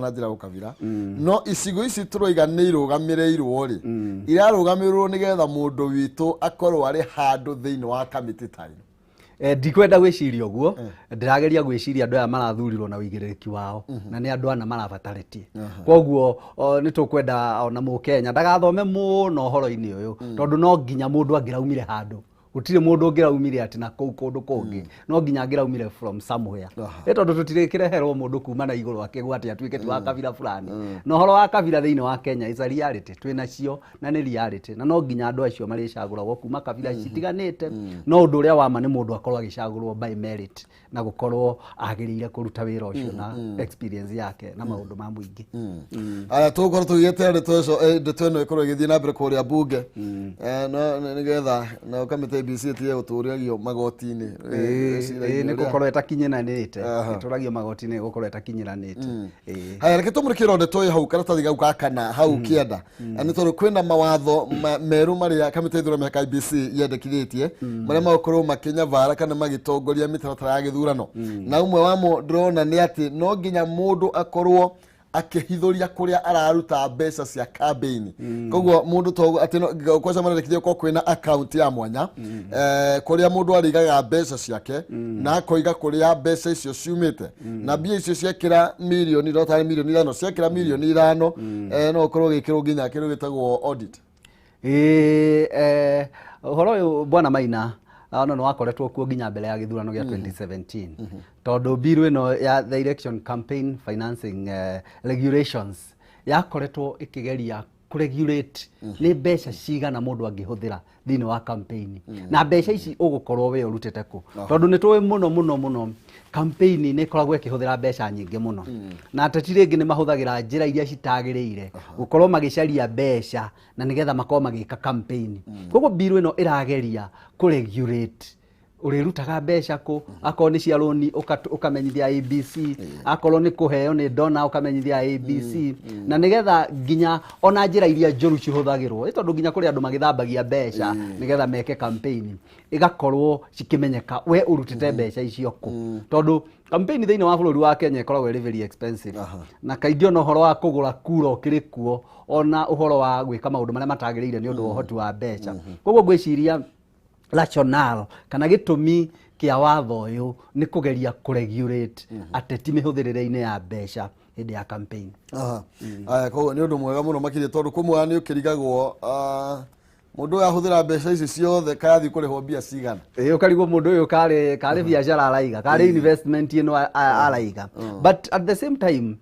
na njira ukabira no isigo ici turoiga ni irugamirĩirwo ri irarugamirwo nigetha mundu witu akorwo ari handu thiini wa kamiti taino ndikwenda gwiciria uguo ndirageria gwiciria andu aya marathurirwo na uigiriki wao na ni andu ana marabataritie koguo ni tukwenda ona Mukenya ndagathome muno horo-ini uyu tondu no nginya mundu angiraumire handu gutire mundu ngiraumire ati na kundu kungi no nginya angiraumire from somewhere tondu tutirikireherwo mundu kuma na iguru akigwa ati atuike ti wa kabira fulani no horo wa kabira thiini wa Kenya is a reality twina cio na ni reality na no nginya andu acio maricaguragwo kuma kabira citiganite no undu uria wa ma ni mundu akorwo agicagurwo by merit na gukorwo agirire kuruta wira ucio na experience yake na maundu ma muingi aya tukorwo tugite ndeto ino ikorwo igithii na mbere kuria bunge no nigetha na kamite ABC tie uturagio magoti-ini ni gukorwo etakinyiranite ituragio magoti-ini gukorwo etakinyiranite haya reke tumurikire ndeto hau karatathi gau kana hau kienda ni tondu kwina mawatho meru maria kamite ithurano ya IBC yendekithitie maria makorwo makinya vara kana magitongoria mitaratara ya githurano na umwe wamo ndrona ni ati no nginya mundu akorwo akihithuria kuria araruta mbeca cia campaign koguo mundu to ati kwa sababu ndekithio ko kwina account ya mwanya kuria mundu arigaga mbeca ciake na koiga kuria mbeca icio ciumite na mbia icio ciekira milioni rotari milioni 5 ciekira milioni 5 no korwo gikiro nginya kiru gitagwo audit horo uyu bwana Maina no wakoretwo kuo nginya mbele ya githurano gya 2017 tondu bill ino ya the election campaign financing regulations yakoretwo ikigeria kuregulate ni mbeca cigana mundu angihuthira thiini wa campaign na mbeca ici ugukorwo we urutete ku tondu ni tuwe muno campaign ni koragwo ikihuthira mbeca nyingi muno na ateti ringi ni mahuthagira njira iria citagiriire gukorwo magicaria mbeca na nigetha makorwo magika campaign koguo bill ino irageria kuregulate urirutaga mbeca ku akorwo ni cia roni ukamenyithia ABC akorwo ni kuheo ni dona ukamenyithia ABC na nigetha nginya ona njira iria njuru cihuthagirwo tondu nginya kuri andu magithambagia mbeca nigetha meke campaign igakorwo cikimenyeka we urutite mbeca icio ku tondu campaign thiini wa bururi wa Kenya ikoragwo very expensive na kaingĩ ona uhoro wa kugura kura ukirikuo ona uhoro wa gwika maundu maria matagiriire ni undu wa uhoti wa mbeca koguo ngwiciria rational kana gitumi kia watho uyu ni kugeria kuregulate ateti mihuthirire-ini ya mbeca hindi ya campaign aya koguo ni undu mwega muno makirie tondu kumwe ni ukirigagwo mundu ahuthira mbeca ici ciothe kathi kurihwo mbia cigana ukarigwo mundu uyu kari biashara araiga kari investment ino araiga but at the same time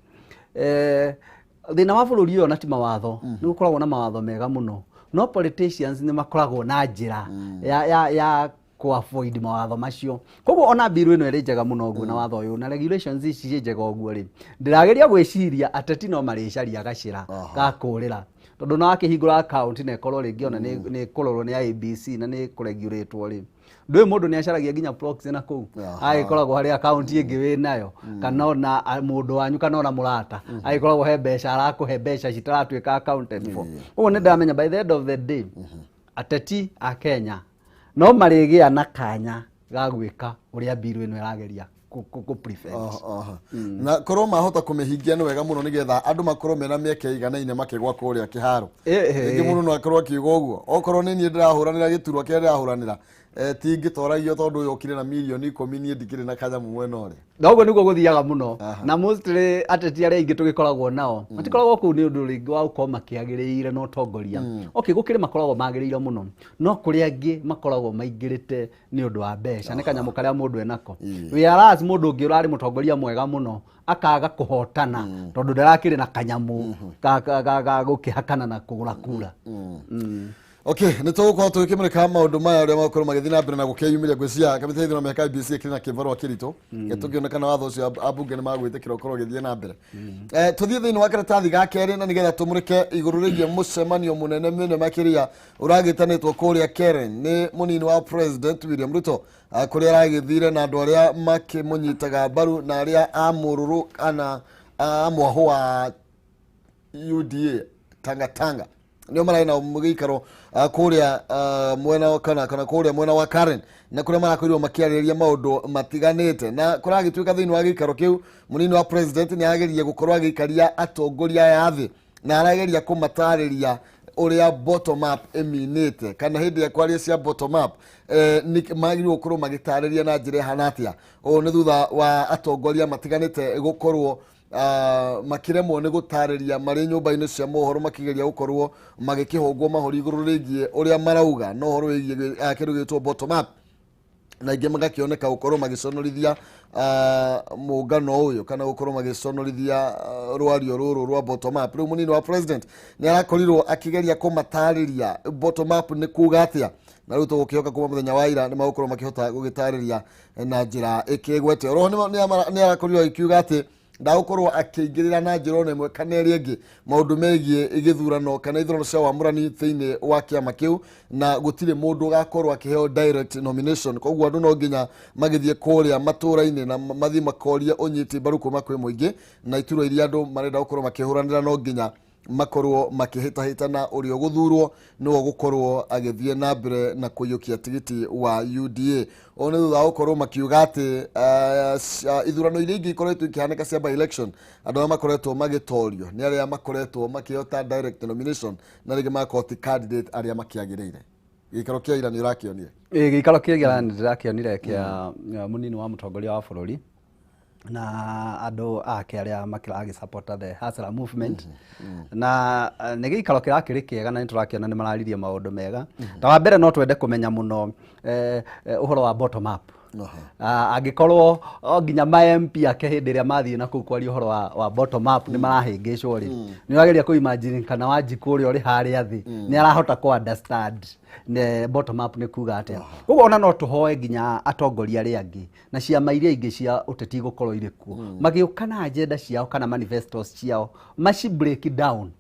thina wa bururi uyu na ti mawatho ni gukoragwo na mawatho mega muno no politicians ni makoragwo na njira ya ku avoid mawatho macio koguo ona bill ino irinjaga muno uguo na watho uyu na regulations ici cienjaga uguo ri ndirageria gwiciria ateti no maricaria gacira gakurira tondu na akihingura account na ikorwo ringi ona ni kurorwo ni ABC na ni kuregulatwo ri ndui mundu ni acaragia nginya proxy na kuu agikoragwo hari account ingi wi nayo kana ona mundu wanyu kana ona murata agikoragwo he mbeca arakuhe mbeca citaratuika accounted for uguo ni ndamenya by the end of the day ateti a Kenya no marigia na kanya ga gwika uria bill ino irageria ku prevent na korwo mahota kumihingia ni wega muno nigetha andu makorwo mena mieke iganaine makigwa kuria kiharo ingi muno no akorwo akiuga uguo okorwo ni nie ndirahuranira giturwa kia ndirahuranira tingi toragio tondu uyu ukire na milioni 10 nie ndikire na kanya mwena ore noguo niguo guthiaga muno na mostly ateti aria ingi tugikoragwo nao matikoragwo ku ni undu ringi wa ukorwo makiagiriire no tongoria okay gukire makoragwo magiriire muno no kuri angi makoragwo maingirite ni undu wa mbeca ni kanyamu karia mundu enako whereas mundu ungi urari mutongoria mwega muno akaga kuhotana tondu ndarakire na kanyamu ga gukihakana na kugura kura okay nitugukorwo tukimurika maundu maya uria makorwo magithii na mbere na gukeyumiria ngwiciria kamite ithurano ya IBC kina kivarwa kirito gituonekana watho ucio abunge ni magwitikira ukorwo githii na mbere tuthie thiini wa karatathi ga keri na nigetha tumurike iguru rigie mucemanio munene mene makiria uragitanitwo kuria Karen ni munini wa President William Ruto kuria aragithire na andu aria makimunyitaga mbaru na aria amururu ana amwaho wa UDA Tanga nio marena mugikaro kuria mwena kana kuria mwena wa Karen na kuria marakorirwo makiarĩrĩria maundu matiganite na kuragituika thiini wa gikaro kiu munini wa president ni ageria gukorwo agikaria atongoria ya thi na arageria kumatarĩria uria bottom up eminite kana hindi ya kwaria cia bottom up ni magirwo gukorwo magitarĩria na njĩra hana atia o ni thutha wa atongoria matiganite gukorwo makiremwo ni gutarĩria mari nyumba-inĩ cia mohoro makigeria gukorwo magikihongwo mahori iguru rigie uria marauga no horo wigie kindu gitwo bottom up na ingi magakioneka gukorwo magiconorithia muungano uyu kana gukorwo magiconorithia rwario ruru rwa bottom up. Riu munini wa president ni arakorirwo akigeria kumatarĩria bottom up ni kuga atia na riu tugukioka kuma muthenya wa ira ni magukorwo makihota gugitarĩria na njira ikigwete. Oro ni arakorirwo akiuga ati ndagukorwo akĩingĩrĩra na njĩra ona ĩmwe kana ĩrĩa ĩngĩ maũndũ megiĩ gĩthurano kana ithurano cia wamũrani thĩinĩ wa kĩama kĩu na gũtirĩ mũndũ ũgakorwo akĩheo direct nomination. Koguo andũ no nginya magĩthiĩ kũrĩa matũra-inĩ na mathiĩ makorie ũnyiti mbaru kuma kwĩ mũingĩ na iturwa iria andũ marenda gũkorwo makĩhũranĩra no nginya makorwo makĩhĩtahĩtana ũrĩa gũthurwo nĩwe gũkorwo agĩthiĩ na mbere na kũiyũkia tigiti wa UDA. O nĩ thutha wa gũkorwo makiuga atĩ ithurano iria ingĩ ikoretwo ikĩhanĩka cia by election andũ arĩa makoretwo magĩtorio nĩ arĩa makoretwo makĩhota direct nomination na rĩngĩ magakorwo ti candidate arĩa makĩagĩrĩire. Gĩikaro kĩa ira nĩ ũrakĩonire? Gĩikaro kĩa ira nĩ ndĩrakĩonire kĩa mũnini wa mũtongoria wa bũrũri na andũ ake aria makiragi support the Hustler movement na nĩ gĩikaro kĩrakĩrĩ kĩega na nĩtũrakĩona nĩ mararirie maũndũ mega. Ta wa mbere no twende kũmenya mũno ũhoro wa bottom up. Angĩkorwo nginya ma MP ake hĩndĩ ĩrĩa mathiĩ na kũu kwaria ũhoro wa bottom up nĩ marahĩngĩcwo rĩ nĩ wageria kũ imagine kana Wanjiku ũrĩa ũrĩ harĩa thĩ nĩ arahota kũ understand ne bottom up nĩ kuga atĩa. Koguo ona no tũhoe nginya atongoria arĩa angĩ na ciama iria ingĩ cia ũteti gũkorwo irĩ kuo magĩũka na agenda ciao kana manifestos ciao maci break down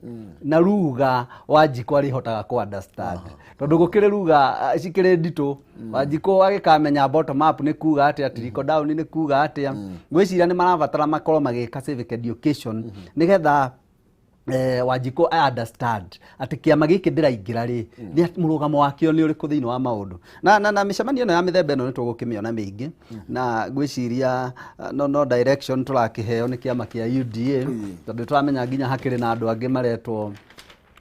na ruga Wanjiku arĩhotaga kũ understand tondũ gũkĩrĩ ruga cikĩrĩ nditũ. Wanjiku agĩkamenya bottom up nĩ kuga atĩa, trickle down nĩ kuga atĩa. Ngwĩciria nĩ marabatara makorwo magĩka civic education nĩgetha Wanjiku understand atĩ kĩama gĩkĩ ndĩraingĩra rĩ nĩ mũrũgamo wakĩo nĩ ũrĩkũ thĩinĩ wa maũndũ na mĩcemanio ĩno ya mĩthemba ĩno nĩ tũgũkĩmĩona mĩingĩ na ngwĩciria no direction tũrakĩheo nĩ kĩama kĩa UDA tondũ tũramenya nginya hakĩrĩ na andũ angĩ maretwo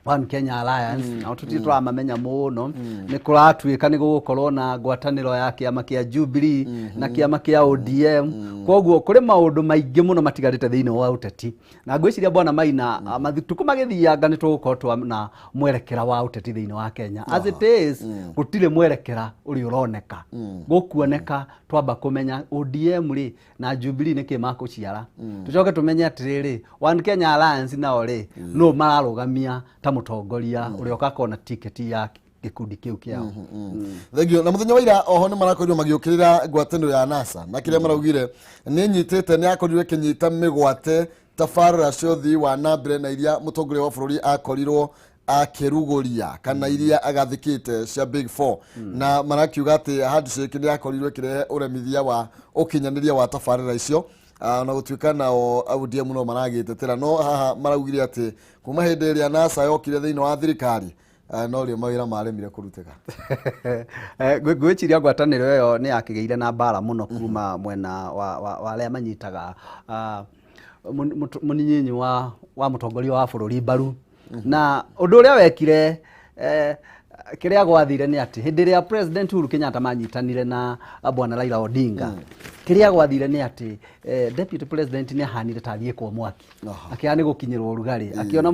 One Kenya Alliance na tuti turamamenya muno ni kuratuika ni gukorwo na ngwataniro ya kiama kia Jubilee na kiama kia ODM. Koguo kuri maundu maingi muno matigarite thiini wa uteti na ngwiciria bwana Maina mathituku magithianga ni tugukorwo na mwerekera wa uteti thiini wa Kenya as it is gutire mwerekera uri uroneka gukuoneka twamba kumenya ODM ri na Jubilee ni kimako ciara tucoke tumenye atiriri One Kenya Alliance nao ri no mararugamia mutongoria uria ukakona tiketi ya gikundi kiu kiao. Thegio na muthenya wa ira oho ni marakorirwo magiukirira ngwataniro ya NASA na kiria maraugire ni nyitite ni akorirwo kinyita migwate tafarira ciothi wa nambere na iria mutongoria wa bururi akorirwo akiruguria kana iria agathikite cia Big 4 na marakiuga ati handshake ni akorirwo kirehe uremithia wa ukinyaniria wa tafarira icio na gutuika nao audia muno maragĩtetera no haha maraugire ati kuma hĩndĩ ĩrĩa NASA yokire thĩinĩ wa thirikari no rĩo mawĩra maremire kũrutĩka. Ngwĩciria ngwatanĩro ĩyo nĩ yakĩgĩire na mbara muno kuma mwena wa arĩa manyitaga mũnyinyi wa mũtongoria wa bũrũri mbaru na ũndũ ũrĩa wekire kiria gwathire ni ati hindi ria President Uhuru Kenyatta manyitanire na bwana Raila Odinga kiria gwathire ni ati Deputy President ni ahanire tathie kwa mwaki akiani gukinyirwo rugari akiona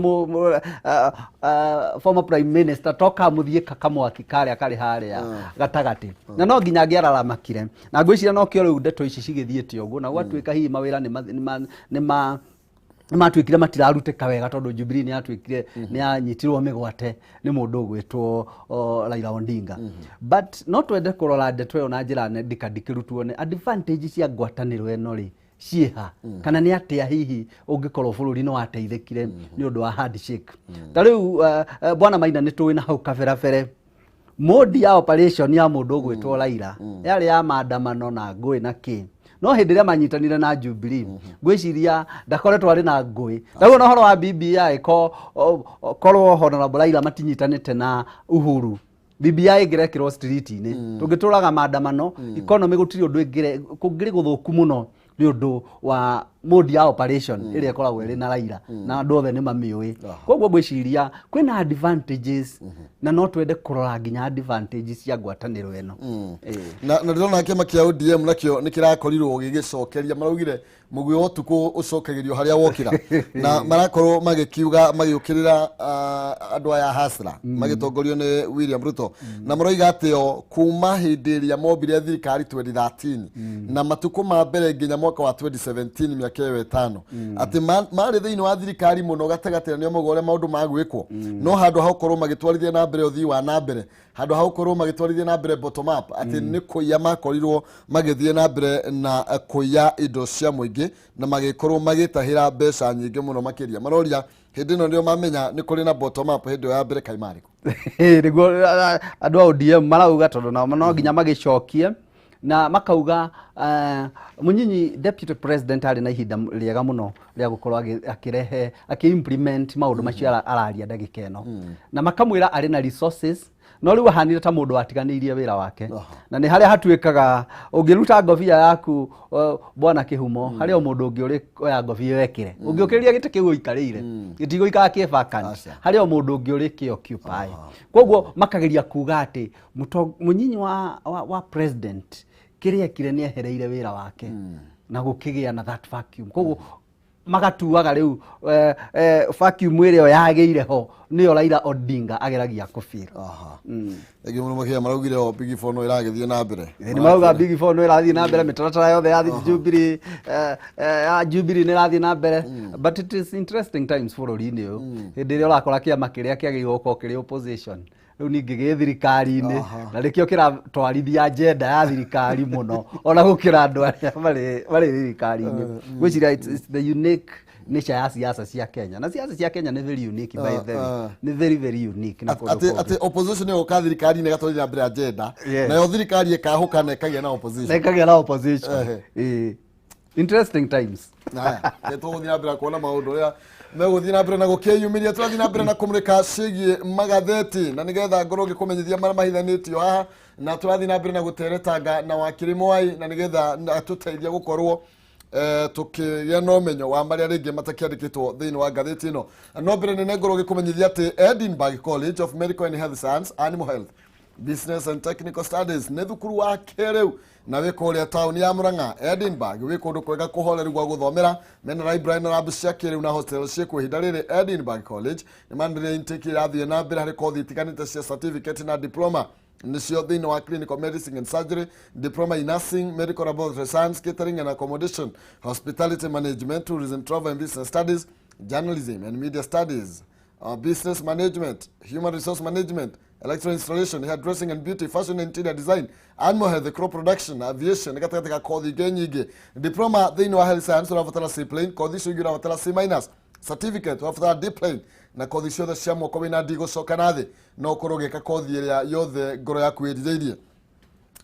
former Prime Minister toka muthie kakamwaki karia kari haria gatagati na no nginya ngiararamakire na ngwiciria no kio riu ndeto ici cigithiete uguo na gwatuika hihi mawira ni matwikire matiraruteka wega tondu Jubilee ni atwikire ni anyitirwo migwate ni mundu gwitwo Raila Odinga but no twende kurora ndeto yo na njira ndikirutwo ni advantage cia ngwataniro eno ri cieha kana ni atia hihi ungikorwo bururi no ateithikire ni undu wa handshake ta riu bwana Maina ni tuwi na hau kaberabere modi ya operation ya mundu gwitwo Raila yari ya maandamano na ngui na ki no hindi ria manyitanire na Jubilee ngwiciria ndakoretwo ari na ngui ndaguo no horo wa BBI korwo Honorable Raila matinyitanite na Uhuru BBI ngirekirwo street-ini tungituraga maandamano economy gutiri undu kungiri guthuku muno ni undu wa mode ya operation iria ikoragwo iri na Raila na andu othe ni mamiui koguo ngwiciria kwina advantages na no twende kurora nginya advantages cia ngwataniro eno na ndirona kiama kia ODM nakio nikirakorirwo gigicokeria maraugire mugwi wa tuku ucokegerio haria wokira na marakorwo magikiuga magiukirira andu aya hasra magitongorio ni William Ruto na maroiga atio kuma hindi iria mobire thirikari 2013 na matuko ma mbere nginya mwaka wa 2017 miaka iyo 5 ati mari thiini wa thirikari muno gatagateranio mugore maundu magwikwo no handu haukorwo magitwarithia na mbere uthii wa na mbere handu haukorwo magitwarithia na mbere bottom up ati ni kuya makorirwo magithie na mbere na kuya indo cia muingi na magikorwo magitahira mbeca nyingi muno makiria maroria hindi no ndio mamenya ni kuri na bottom up hindi ya mbere kaimariko niguo andu a ODM marauga tondu no nginya magicokie na makauga Munyinyi deputy president ari na ihinda riega muno ria gukorwo akirehe akiimplement maundu macio araria ndagika eno na makamwira ari na resources no riu ahanire ta mundu atiganirie wira wake na ni haria hatuikaga ungiruta ngofia yaku bwana Kihumo haria mundu ungi uri oya ngofia wekire ungiukiriria gite kiu ikarire gitigo ikara kibakani haria mundu ungi uri ki occupy koguo makageria kuga ati Munyinyi wa president kiria kire ni ehereire wira wake na gukigia na that vacuum koguo magatuaga riu vacuum irio yageire ho niyo Raila Odinga ageragia kufira egi muno makia maraugire o Big Four no iragithie na mbere ni marauga Big Four no irathie na mbere mitaratara yothe ya Jubilee Jubilee ni irathie na mbere but it is interesting times for uri-ini uyu hindi ria urakora kiama kiria kiagirwo gukorwo kiri opposition riu ningi gi thirikari-ini na rikio kiratwarithia agenda ya thirikari muno ona gukira andu aria bari thirikari-ini gwiciria it's the unique nature ya siasa cia Kenya na siasa cia Kenya ni very unique by the way ni very unique na ati opposition yo ka thirikari ni gatwarithia mbere agenda na yo thirikari ikahuka na ikagia na opposition interesting times yeto guthina mbere kuona maundu ria meguthina mbere na gukiyumiria turathina mbere na kumurika cigie magatheti na nigetha ngoro ngikumenyithia mara mahithanitio haha na turathina mbere na guteretanga na wakiri Mwai na nigetha atuteithia gukorwo tukigia no menyo wa maria ringi matakiandikitwo thiini wa ngatheti ino no mbere nene ngoro ngikumenyithia ati Edinburgh College of Medical and Health Science, Animal Health, Business and Technical Studies ne thukuru wa keriu na wikuria town ya Murang'a Edinburgh wikundu kwega kuhoreru gwa guthomera mena library na lab cia keriu na hostel cia kuhinda riri Edinburgh College ni mandire intake irathie na mbere hari kothi itiganite cia certificate na diploma nicio thiini wa clinical medicine and surgery, diploma in nursing, medical laboratory science, catering and accommodation, hospitality management, tourism, travel and business studies, journalism and media studies, business management, human resource management, electrical installation, hairdressing and beauty, fashion and interior design, animal health, crop production, aviation, katika kothi nyingi. Diploma thiini wa health science urabatara C plane, kothi cio urabatara C minus, certificate urabatara D plane na kothi ciothe cia moko wina ndigo coka nathi no kurogeka kothi iria yothe ngoro yaku irirairie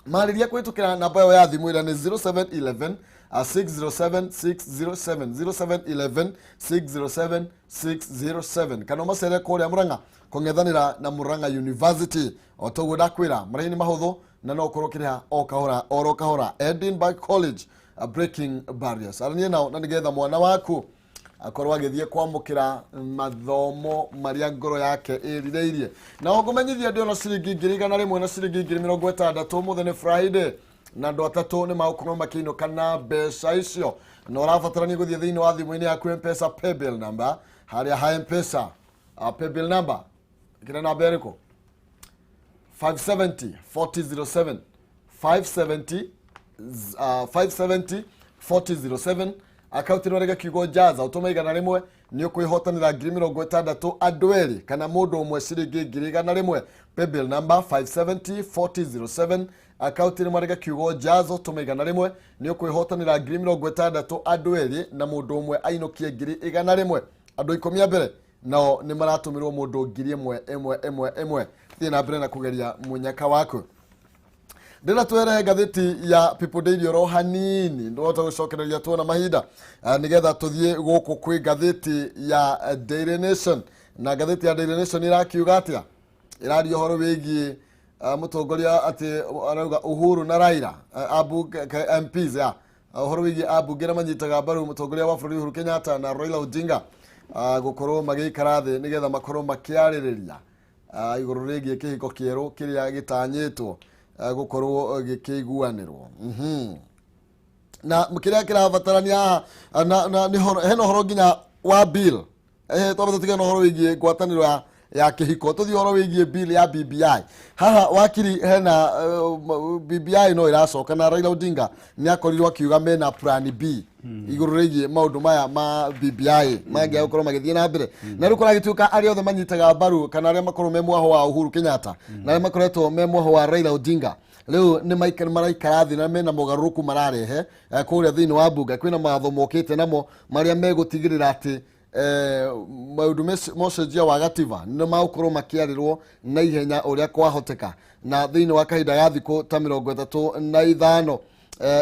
mariria kwitukira namba yo ya thimu ira ni 0711 607 607 0711 607 607 kana macere kuria Murang'a kung'ethanira na Murang'a University otoguo ndakwira marini mahuthu na no kurokiriha o kahora Edinburgh College breaking barriers aranie nao na nigetha mwana waku akorwa githie kwamukira mathomo maria ngoro yake irirairie na ngumenyithia ndio na ciringi 100 na ciringi 60 muthenya Friday na andu atatu ni magukorwo makino kana mbeca icio na urabatarania guthie thiini wa thimu-ini yaku M-Pesa paybill number haria ha M-Pesa paybill number kina namba eriko 570 4007 570 4007 account no rega kigo jaza utoma igana rimwe ni ukwihotanira 60 andu eri kana mundu umwe ciringi 100 paybill number 570 4007 account ni marega kigo jaza utoma igana rimwe ni ukwihotanira 60 andu eri na mundu umwe ainokie 100 andu 10 mbere nao ni maratumirwo mundu 1,000 thina mbere na kugeria munyaka waku ndĩra twere ngathĩti ya People Daily oro hanini ndwota gũcokereria tuona mahinda nĩgetha tũthiĩ gũkũ kwĩ ngathĩti ya Daily Nation na ngathĩti ya Daily Nation ĩrakiuga atĩa ĩraria ũhoro wĩgiĩ mũtongoria atĩ arauga Uhuru na Raila MPs ya ũhoro wĩgiĩ ambunge arĩa manyitaga mbaru mũtongoria wa bũrũri Uhuru Kenyatta na Raila Odinga gũkorwo magĩikara thĩ nĩgetha makorwo makĩarĩrĩria igũrũ rĩgiĩ kĩhiko kĩerũ kĩrĩa gĩtanyĩtwo gũkorwo gĩkĩiguanĩrwo na kĩrĩa kĩrabatarania haha hena ũhoro nginya wa bill twambe tũtige na ũhoro wĩgiĩ ngwatanĩro ya kĩhiko tũthiĩ ũhoro wĩgiĩ bill ya BBI haha wakiri hena BBI no ĩracoka na Raila Odinga nĩakorirwo akiuga mena plan B igũrũ rĩgiĩ maũndũ maya ma BBI mangĩaga gũkorwo magĩthiĩ na mbere na rĩu kũragĩtuĩka arĩa othe manyitaga mbaru kana arĩa makorwo me muoho wa Uhuru Kenyatta na arĩa makoretwo me muoho wa Raila Odinga rĩu nĩ maraikara thĩ na mena mogarũrũku mararehe kũrĩa thĩinĩ wa mbunge kwĩna mawatho mokĩte namo marĩa megũtigĩrĩra atĩ maũndũ mocenjia wa gatiba nĩ magũkorwo makĩarĩrwo na ihenya ũrĩa kwahoteka na thĩinĩ wa kahinda ya thikũ ta 35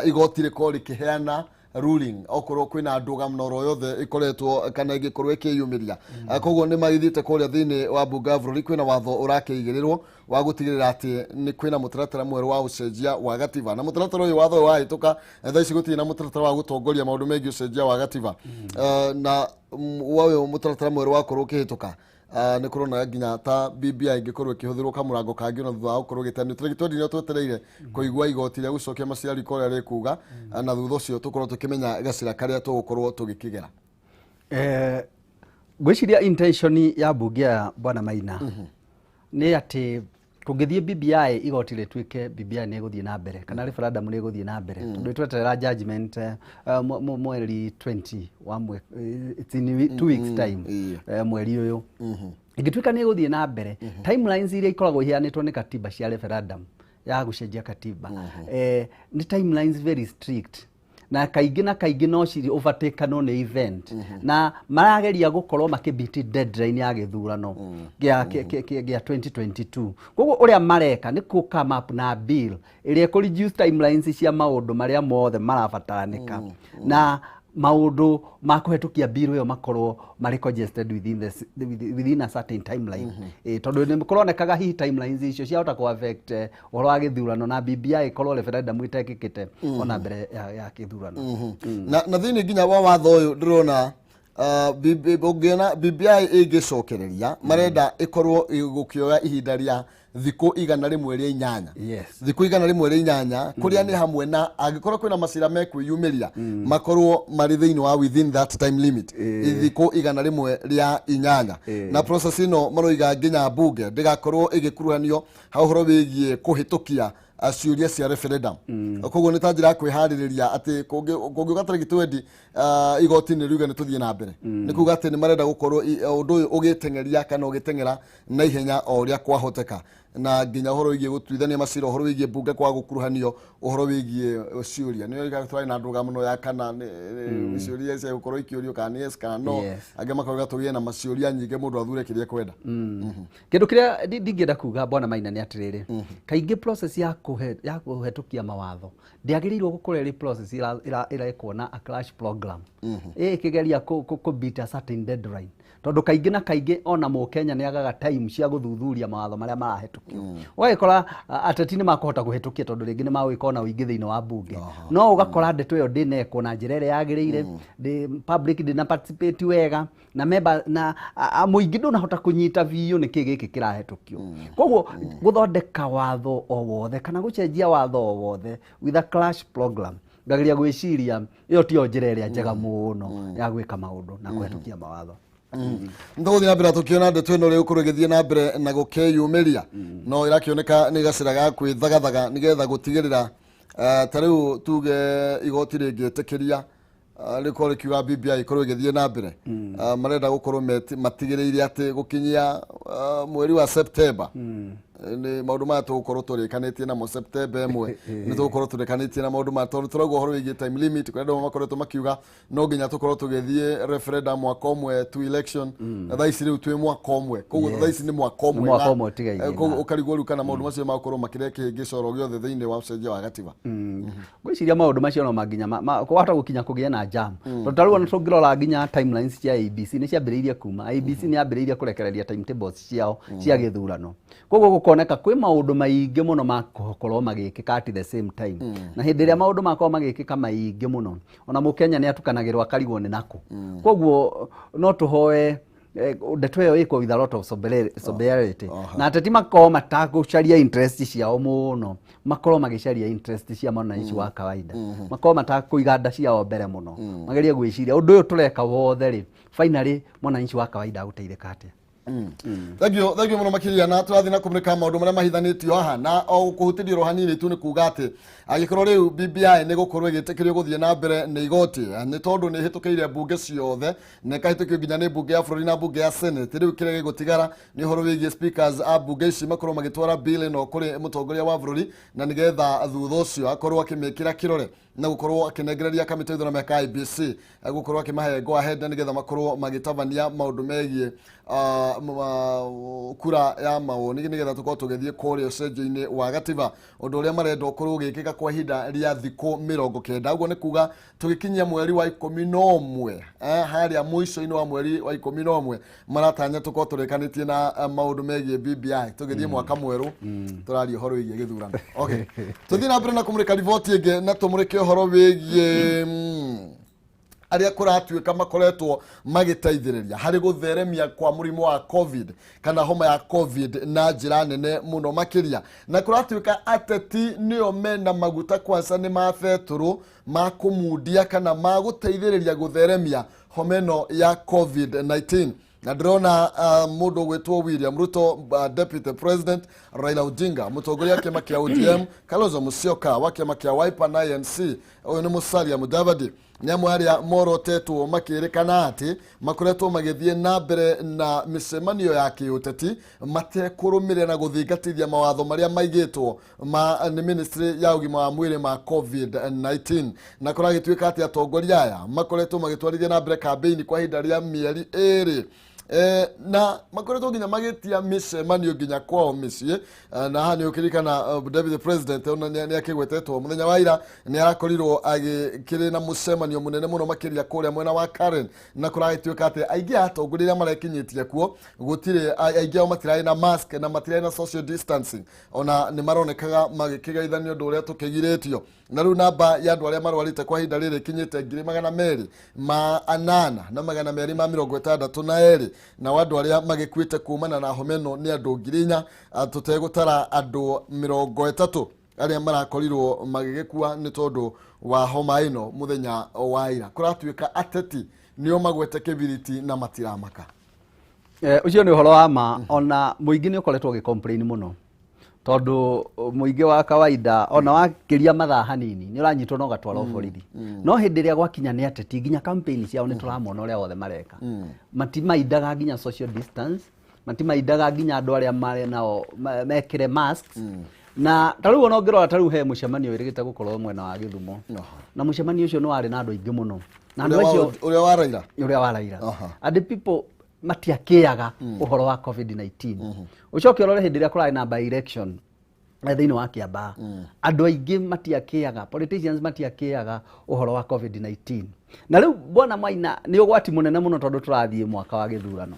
igoti rĩkorwo rĩkĩheana ruling okorwo kwĩna ndũgamno yothe ikoretwo kana ĩngĩkorwo ĩkĩyumĩria koguo nĩ magĩthiĩte kũrĩa thĩinĩ wa mbunge ya bũrũri kwĩna watho ũrakĩigĩrĩrwo wa gũtigĩrĩra atĩ nĩ kwĩna mũtaratara mwerũ wa ũcenjia wa gatiba na mũtaratara ũyũ watho wahĩtũka thaa ici gũtirĩ na mũtaratara wa gũtongoria maũndũ megiĩ ũcenjia wa gatiba na ũyũ mũtaratara mwerũ wakorwo ũkĩhĩtũka nĩ kũrona nginya ta BBI ĩngĩkorwo ĩkĩhũthĩrwo kamũrango kangĩ na thutha wa gũkorwo gĩtanio tũrĩ twetereire kũigua igoti rĩa gũcokia maciari kũrĩa rĩkuga na thutha ũcio tũkorwo tũkĩmenya gacĩra karĩa tũgũkorwo tũgĩkĩgera ngwĩciria intention ya mbunge ya Bwana Maina nĩ atĩ kũngĩthiĩ BBI igoti rĩtuĩke BBI nĩ ĩgũthiĩ na mbere kana referendum nĩ ĩgũthiĩ na mbere tondũ tweterera judgment mweri 20 wa it's in 2 weeks time mweri ũyũ ingĩtuĩka nĩ ĩgũthiĩ na mbere timelines iria ikoragwo iheanĩtwo nĩ katiba cia referendum ya gũcenjia katiba nĩ timelines very strict na kaingĩ no ciri overtaken nĩ event na marageria gũkorwo makĩbiti deadline ya gĩthurano gĩa 2022 koguo ũrĩa mareka nĩ ku come up na bill ĩrĩa kũ reduce timelines cia maũndũ marĩa mothe marabataranĩka na maũndũ ma kũhetũkia bill ĩyo makorwo marĩ congested within a certain timeline tondũ nĩ kũronekaga hihi timelines icio ciahota ku affect ũhoro wa gĩthurano na BBI ikorwo referendum itekĩkĩte ona mbere ya gĩthurano na thĩinĩ nginya wa watho ũyũ ndĩrona ũngĩona BBI ĩngĩcokereria marenda ĩkorwo gũkĩoya ihinda rĩa thikũ 108 thikũ 108 kũrĩa nĩ hamwe na angĩkorwo kwĩna macira mekwĩyumĩria makorwo marĩ thĩinĩ wa within that time limit thikũ 108 na process ĩno maroiga nginya mbunge ndĩgakorwo ĩgĩkuruhanio ha ũhoro wĩgiĩ kũhĩtũkia ciũria cia referendum koguo nĩ ta njĩra ya kwĩharĩrĩria atĩ kũngĩũka tarĩki 20 igoti nĩ riuga nĩ tũthiĩ na mbere nĩ kuuga atĩ nĩ marenda gũkorwo ũndũ ũyũ ũgĩteng'eria kana ũgĩteng'era na ihenya o ũrĩa kwahoteka na nginya ũhoro wĩgiĩ gũtuithania macira ũhoro wĩgiĩ mbunge kwa gũkuruhanio ũhoro wĩgiĩ ciũria nĩ oiga twarĩ na ndũgamano ya kana ciũria cia gũkorwo ikĩũrio kana yes kana no angĩ makoiga tũgĩe na maciũria nyingĩ mũndũ athure kĩrĩa kwenda kĩndũ kĩrĩa ndingĩenda kuga Bwana Maina nĩ atĩrĩrĩ kaingĩ process ya kũhetũkia mawatho ndĩagĩrĩirwo gũkorwo ĩrĩ process ĩrekwo na a clash program ĩkĩgeria kũbeat a certain deadline tondũ kaingĩ na kaingĩ ona Mũkenya nĩ agaga time cia gũthuthuria mawatho marĩa marahetũkio ũgagĩkora ateti nĩ makũhota kũhetũkia tondũ rĩngĩ nĩ magũgĩkorwo na ũingĩ thĩinĩ wa mbunge no ũgakora ndeto ĩyo ndĩnekwo na njĩra ĩrĩa yagĩrĩire public ndĩna participate wega na member na mũingĩ ndũnahota kũnyita biũ nĩkĩ gĩkĩ kĩrahetũkio koguo gũthondeka watho o wothe kana gũcenjia watho o wothe with a clash program ngageria gwĩciria ĩyo tiyo njĩra ĩrĩa njega mũno ya gwĩka maũndũ na kũhetũkia mawatho ndũgũthiĩ na mbere tũkĩona ndeto ĩno rĩu kũrĩ gĩthiĩ na mbere na gũkĩyumĩria no ĩrakĩoneka nĩ gacĩra ga kwĩthagathaga nĩgetha gũtigĩrĩra ta rĩu tuge igoti rĩngĩtĩkĩria rĩkorwo rĩkiuga BBI ikorwo ĩgĩthiĩ na mbere marenda gũkorwo matigĩrĩire atĩ gũkinyia mweri wa September nĩ maũndũ maya tũgũkorwo tũrĩkanĩtie namo September 1 nĩ tũgũkorwo tũrĩkanĩtie na maũndũ maya tondũ tũrauga ũhoro wĩgiĩ time limit kũrĩa andũ makoretwo makiuga no nginya tũkorwo tũgĩthiĩ referendum mwaka ũmwe to election na thaa ici rĩu twĩ mwaka ũmwe koguo thaa ici nĩ mwaka ũmwe ũkarigwo rĩu kana maũndũ macio magũkorwo makĩrehe gĩcoro gĩothe thĩinĩ wa ũcenjia wa gatiba. Ngwĩciria maũndũ macio no manginya kwahota gũkinya kũgĩa na jam tondũ tarĩu ona tũngĩrora nginya timelines cia ABC nĩ ciambĩrĩirie kuma ABC nĩ yambĩrĩirie kũrekereria timetables ciao cia gĩthurano koguo gũkoneka kwĩ maũndũ maingĩ mũno makorwo magĩkĩka at the same time na hĩndĩ ĩrĩa maũndũ makorwo magĩkĩka maingĩ mũno ona mũkenya nĩ atukanagĩrwo akarigwo nĩ nakũ koguo no tũhoe ndeto ĩyo ĩkwo with a lot of sobriety na ateti makorwo matagũcaria interest ciao mũno makorwo magĩcaria interest cia mwananchi wa kawaida makorwo matakũiga nda ciao mbere mũno magerie gwĩciria ũndũ ũyũ tũreka wothe rĩ finally mwananchi wa kawaida agũteithĩka atĩa. Thank you mũno makĩria na tũrathiĩ na kũmũrĩka maũndũ marĩa mahithanĩtio haha na o kũhutĩrio ro hanini tu nĩ kuga atĩ agĩkorwo rĩu BBI nĩ gũkorwo ĩgĩtĩkĩrio gũthiĩ na mbere nĩ igoti nĩ tondũ nĩ hĩtũkĩire mbunge ciothe na ĩkahĩtũkio nginya nĩ mbunge ya bũrũri na mbunge ya Senate rĩu kĩrĩa gĩgũtigara nĩ ũhoro wĩgiĩ speakers a mbunge ici makorwo magĩtwara bill ĩno kũrĩ mũtongoria wa bũrũri na nĩgetha thutha ũcio akorwo akĩmĩkĩra kĩrore na gũkorwo akĩnengereria kamĩtĩ ya ithurano ya IEBC gũkorwo akĩmahe go ahead nĩgetha makorwo magĩtabania maũndũ megiĩ kura ya mawoni nĩgetha tũkorwo tũgĩthiĩ kũrĩa ũcenjia-inĩ wa gatiba ũndũ ũrĩa marenda ũkorwo ũgĩkĩka kwa ihinda rĩa thikũ 90 ũguo nĩ kuga tũgĩkinyia mweri wa 11 harĩa mũico-inĩ wa mweri wa 11 maratanya tũkorwo tũrĩkanĩtie na maũndũ megiĩ BBI tũgĩthiĩ mwaka mwerũ tũraria ũhoro wĩgiĩ gĩthurano. Okay, tũthiĩ na mbere na kũmũrĩka riboti ĩngĩ na tũmũrĩke ũhoro wĩgiĩ arĩa kũratuĩka makoretwo magĩteithĩrĩria harĩ gũtheremia kwa mũrimũ wa COVID kana homa ya COVID na njĩra nene mũno makĩria na kũratuĩka ateti nĩo mena maguta kwanza nĩ mabetũrũ ma kũmundia kana ma gũteithĩrĩria gũtheremia homa ĩno ya COVID-19 na ndĩrona mũndũ gwĩtwo William Ruto Deputy President Raila Odinga mũtongoria wa kĩama kĩa ODM Kalonzo Musyoka wa kĩama kĩa Wiper na ANC ũyũ nĩ Musalia Mudavadi nyamũ arĩa morotetwo makĩrĩkana atĩ makoretwo magĩthiĩ na mbere na mĩcemanio ya kĩũteti matekũrũmĩrĩra na gũthingatithia mawatho marĩa maigĩtwo nĩ ministry ya ũgima wa mwĩrĩ ma COVID-19 na kũragĩtuĩka atĩ atongoria aya makoretwo magĩtwarithia na mbere campaign kwa ihinda rĩa mĩeri 2 na makoretwo nginya magĩtia mĩcemanio nginya kwao mĩciĩ na haha nĩ ũkĩrikana Deputy President nĩ akĩgwetetwo mũthenya wa ira nĩ arakorirwo agĩkĩrĩ na mũcemanio mũnene mũno makĩria kũrĩa mwena wa Karen na kũragĩtuĩka atĩ aingĩ atongoria marekinyĩtie kuo gũtirĩ aingĩ ao matirarĩ na mask na matirarĩ na social distancing ona nĩ maronekaga magĩkĩgeithania ũndũ ũrĩa tũkĩgirĩtio na rĩu namba ya andũ arĩa marwarĩte kwa ihinda rĩrĩ kinyĩte 2,800 na 262 na andũ arĩa magĩkuĩte kumana na homa ĩno nĩ andũ 4,000 tũtegũtara andũ 30 arĩa marakorirwo magĩgĩkua nĩ tondũ wa homa ĩno mũthenya wa ira kũratuĩka ateti nĩo magwete kĩbiriti na matiramaka. Ũcio nĩ ũhoro wa ma ona mũingĩ nĩ ũkoretwo ũgĩcomplain mũno tondũ mũingĩ wa kawaida ona wakĩria mathaa hanini nĩ ũranyitwo na ũgatwarwo borithi no hĩndĩ ĩrĩa gwakinya nĩ ateti nginya campaign ciao nĩ tũramona ũrĩa wothe mareka matimaindaga nginya social distance matimaindaga nginya andũ arĩa marĩ nao mekĩre masks na tarĩu ona ũngĩrora tarĩu he mũcemanio wĩrĩgĩte gũkorwo mwena wa Gĩthumo na mũcemanio ũcio nĩ warĩ na andũ aingĩ mũno na andũ acio ũrĩa wa Raila and people matiakĩaga ũhoro wa COVID-19 ũcoke ũrore hĩndĩ ĩrĩa kũrarĩ na by election thĩinĩ wa Kiambaa andũ aingĩ matiakĩaga politicians matiakĩaga ũhoro wa COVID-19 na rĩu bwana Maina nĩ ũgwati mũnene mũno tondũ tũrathiĩ mwaka wa gĩthurano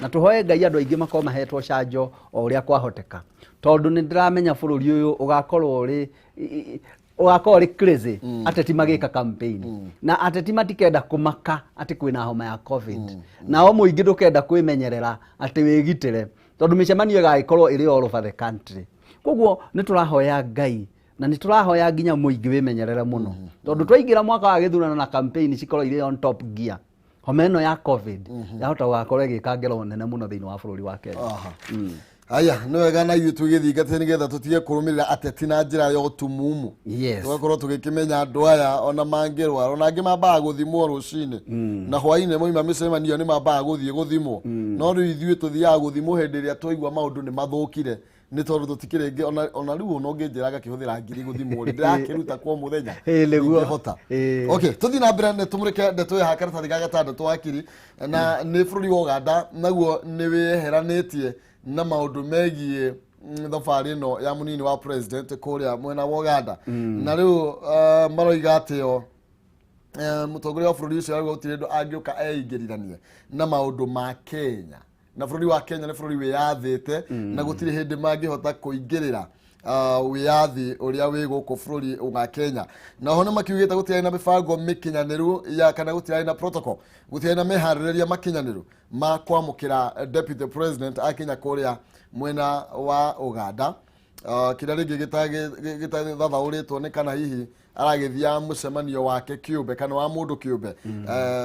na tũhoe Ngai andũ aingĩ makorwo mahetwo canjo o ũrĩa kwahoteka tondũ nĩ ndĩramenya bũrũri ũyũ ũgakorwo rĩ crazy ateti magĩka campaign na ateti matikenda kũmaka atĩ kwĩna homa ya COVID na o mũingĩ ndũkenda kwĩmenyerera atĩ wĩgitĩre tondũ mĩcemanio ĩgagĩkorwo ĩrĩ all over the country koguo nĩ tũrahoya Ngai na nĩ tũrahoya nginya mũingĩ wĩmenyerere mũno tondũ twaingĩra mwaka wa gĩthurano na campaign cikorwo irĩ on top gear homa ĩno ya COVID yahota gũgakorwo ĩgĩka ngero nene mũno thĩinĩ wa bũrũri wa Kenya. Aya nĩ wega na ithuĩ tũgĩthingatĩre nĩgetha tũtige kũrũmĩrĩra ateti na njĩra ya ũtumumu tũgakorwo tũgĩkĩmenya andũ aya ona mangĩrwara ona angĩ mambaga gũthimwo rũcinĩ na hwainĩ moima mĩcemanio nĩ mambaga gũthiĩ gũthimwo no rĩu ithuĩ tũthiaga gũthimwo hĩndĩ ĩrĩa twaigua maũndũ nĩ mathũkire nä tondå tå tikä rä ona rä u ona å ngä njä raga kä hå thä ra ngiri gå thimå rä ndä rakä ruta kwa må thenya hota tå thiä na mbere nä tå må rä ke ndeto ä ha karatathi ga gatandatå wakiri na nä bå rå ri wa Uganda naguo nä wä heranä tie na maå ndå megiä thabarä ä no ya må nini wa president kå rä a mwena wa Uganda na rä u maroiga atä o mutongoria wa bũrũri ũcio arauga gũtirĩ andũ angĩũka eigĩriranie na maũndũ ma Kenya na bũrũri wa Kenya nĩ bũrũri wĩyathĩte na gũtirĩ hĩndĩ mangĩhota kũingĩrĩra wĩyathi ũrĩa wĩ gũkũ bũrũri wa Kenya na ho nĩ makiugĩte gũtirĩ na mĩbango mĩkinyanĩru ya kana gũtirĩ na protocol gũtirĩ na meharĩrĩria makinyanĩru ma kwamũkĩra deputy president akinya kũrĩa mwena wa Uganda kĩrĩa rĩngĩ gĩtathathaũrĩtwo nĩ kana hihi aragĩthia mũcemanio wake kĩũmbe kana wa mũndũ kĩũmbe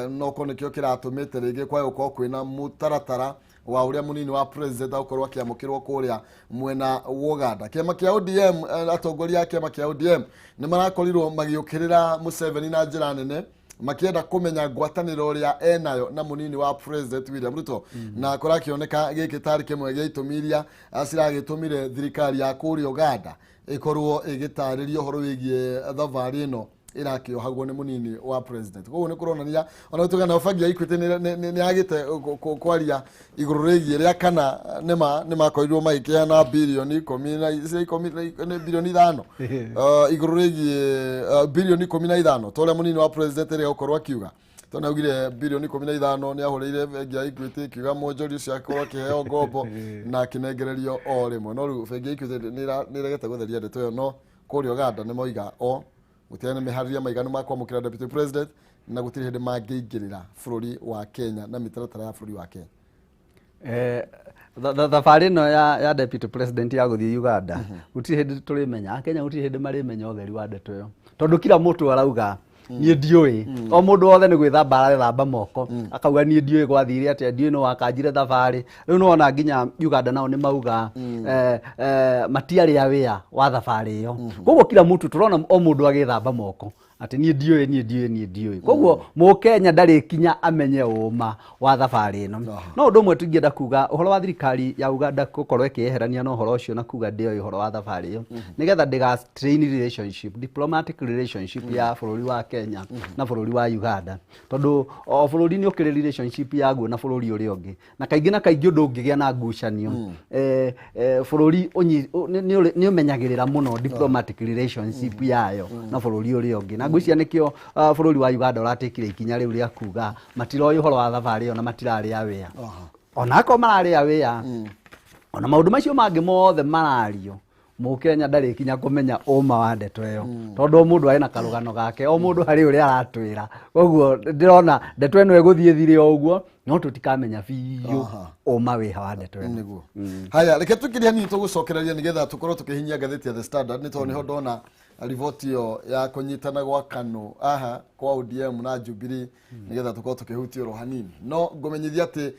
no ko nĩkĩo kĩratũmĩte rĩngĩ kwa gũkorwo kwĩna mũtaratara wa ũrĩa mũnini wa president agũkorwo akĩamũkĩrwo kũrĩa mwena wa Uganda. Kĩama kĩa ODM atongoria a kĩama kĩa ODM nĩ marakorirwo magĩũkĩrĩra Museveni na njĩra nene makĩenda kũmenya ngwatanĩro ũrĩa enayo na mũnini wa president William Ruto na kũrakĩoneka gĩkĩ tarĩ kĩmwe gĩa itũmi iria ciragĩtũmire thirikari ya kũrĩa Uganda ĩkorwo ĩgĩtarĩria ũhoro wĩgiĩ thabarĩ ĩno ĩrakĩohagwo nĩ mũnini wa president. Koguo nĩ kũronania ona gũtuĩka na bengi ya Equity nĩ yagĩte kwaria igũrũ rĩgiĩ rĩa kana nĩ makorirwo magĩkĩheana birioni 10 birioni 5 igũrũ rĩgiĩ birioni 15 ta ũrĩa mũnini wa president ĩrĩa gũkorwo akiuga tondũ augire birioni 15 nĩ ahũrĩire bengi ya Equity kiuga mwonjori ũcio akorwo akĩheo ngombo na akĩnengererio o rĩmwe no rĩu bengi ya Equity nĩ ĩregete gũtheria ndeto ĩyo no kũrĩa Uganda nĩ moiga gũtirĩ na meharĩrĩria maiganu ma kwamũkĩra deputy president na gũtirĩ hĩndĩ mangĩingĩrĩra bũrũri wa Kenya na mĩtaratara ya bũrũri wa Kenya. Thabarĩ ĩno ya deputy president ya gũthiĩ Uganda gũtirĩ hĩndĩ tũrĩmenya Kenya gũtirĩ hĩndĩ marĩmenya ũtheri wa ndeto ĩyo tondũ kila mũndũ arauga niĩ ndiũĩ o mũndũ wothe nĩ gwĩthamba arethamba moko akauga niĩ ndiũĩ gwathire atĩa ndiũĩ no wakanjire thabarĩ rĩu no ona nginya Uganda nao nĩ mauga matiarĩ aware wa thabarĩ ĩyo koguo kila mũndũ tũrona o mũndũ agĩthamba moko ati niĩ ndiũĩ koguo mũkenya ndarĩ kinya amenye ũma wa thabarĩ ĩno no ũndũ ũmwe tũngĩenda kuga ũhoro wa thirikari ya Uganda gũkorwo ĩkĩeherania na ũhoro ũcio na kuga ndĩoĩ ũhoro wa thabarĩ ĩyo nĩgetha ndĩgastrain relationship diplomatic relationship ya bũrũri wa Kenya na bũrũri wa Uganda tondũ o bũrũri nĩ ũkĩrĩ relationship yaguo na bũrũri ũrĩa ũngĩ na kaingĩ ũndũ ũngĩgĩa na ngucanio bũrũri nĩ ũmenyagĩrĩra mũno diplomatic relationship yayo na bũrũri ũrĩa ũngĩ na ngwĩciria nĩkĩo bũrũri wa Uganda ũratĩkire ikinya rĩu rĩa kuga matiroĩ ũhoro wa thabarĩ ĩyo na matirarĩ aware ona akorwo mararĩ aware ona maũndũ macio mangĩ mothe marario mũkenya ndarĩ kinya kũmenya ũma wa ndeto ĩyo tondũ o mũndũ arĩ na karũgano gake o mũndũ harĩ ũrĩa aratwĩra koguo ndĩrona ndeto ĩno ĩgũthiĩ thire o ũguo no tũtikamenya biũ ũma wĩha wa ndeto ĩyo nĩguo haya reke tũkĩria nini tũgũcokereria nĩgetha tũkorwo tũkĩhinyia ngathĩti ya The Standard nĩ tondũ nĩho ndona riboti ĩyo ya kũnyitana gwa KANũ kwa ODM na Jubilee nĩgetha tũkorwo tũkĩhutia oro hanini no ngũmenyithia atĩ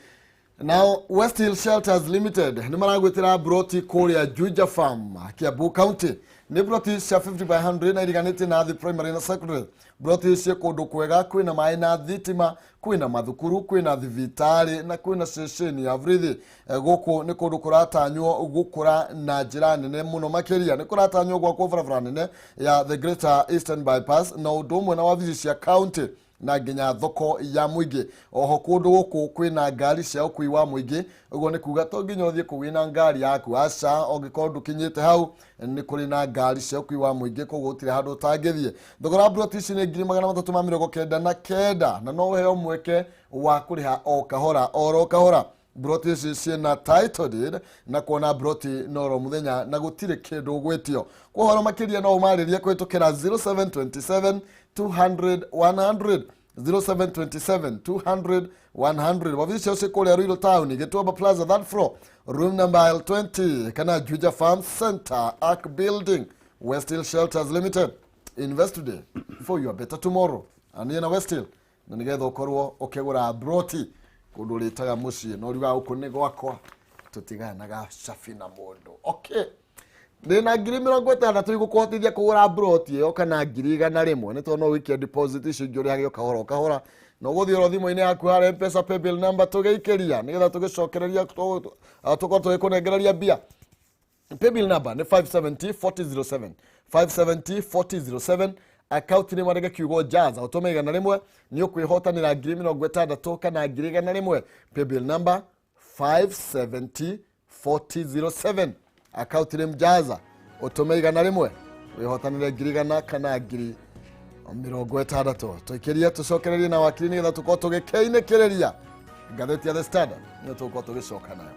now West Hill Shelters Limited nĩ maragwĩtĩra broti kũrĩa Juja Farm Kiambu County nĩ broti cia 50 by 100 na iriganĩtie na the primary na secondary broti ici kũndũ kwega kwĩna maĩ na thitima kwĩna mathukuru kwĩna thibitarĩ na kwĩna ceceni ya borithi gũkũ nĩ kũndũ kũratanywo gũkũra na njĩra nene mũno makĩria nĩ kũratanywo gwakwo barabara nene ya the Greater Eastern Bypass na ũndũ ũmwe na wabici cia county na nginya thoko ya mũingĩ oho kũndũ gũkũ kwĩna ngari cia ũkui wa mũingĩ ũguo nĩ kuga to nginya ũthiĩ kũu wĩna ngari yaku aca ũngĩkorwo ndũkinyĩte hau nĩ kũrĩ na ngari cia ũkui wa mũingĩ koguo gũtirĩ handũ ũtangĩthiĩ thogora broti ici nĩ 399 na no ũheo mweke wa kũrĩha o kahora oro kahora broti ici ciĩna title deed na kuona broti noro mũthenya na gũtirĩ kĩndũ gwĩtio kwa ũhoro makĩria no ũmarĩrie kũhĩtũkĩra 0727 200 100 0727 200 100 wabici cio cikũrĩa Ruiru Town Gĩtuamba Plaza that floor room number L20 kana Juja Farm Center Arc Building West Hill Shelters Limited invest today for your better tomorrow aniĩ na West Hill na nĩgetha ũkorwo ũkĩgũra broti kũndũ rĩtaga mũciĩ no riuga gũkũ nĩ gwakwa tũtiganaga cabi na mũndũ okay ndĩna 50,000 igũkũhotithia kũgũra broti ĩyo kana 100,000 nĩ tondũ no wĩkie deposit icio ingĩ ũrĩhage kahora kahora no gũthiĩ oro thimũ-inĩ yaku harĩa M-Pesa paybill number tũgĩikĩria nĩgetha tũgĩcokereria tũkorwo tũgĩkũnengereria mbia Paybill number ni 570-4007 570-4007. Account ni marega kiugo Jazz utome igana rimwe ni ukwihotanira ngiri 60 kana ngiri 100. Paybill number 570-4007. Account ni Mjaza utome igana rimwe wihotanira ngiri 100 kana ngiri 60. Tukiria tucokereria na wakiri ni getha tukorwo tugikeinekereria ngatheti ya The Standard ni tukorwo tugicoka nayo.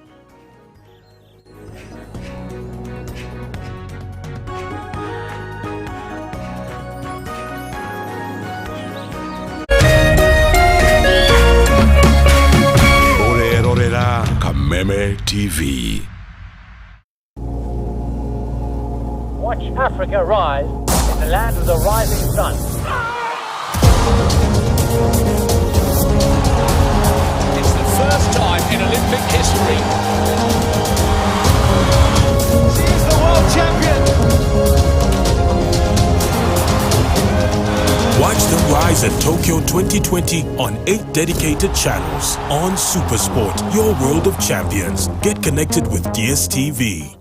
Kameme TV. Watch Africa rise in the land of the rising sun. It's the first time in Olympic history. She's the world champion. Watch the rise at Tokyo 2020 on 8 dedicated channels on SuperSport, your world of champions. Get connected with DSTV.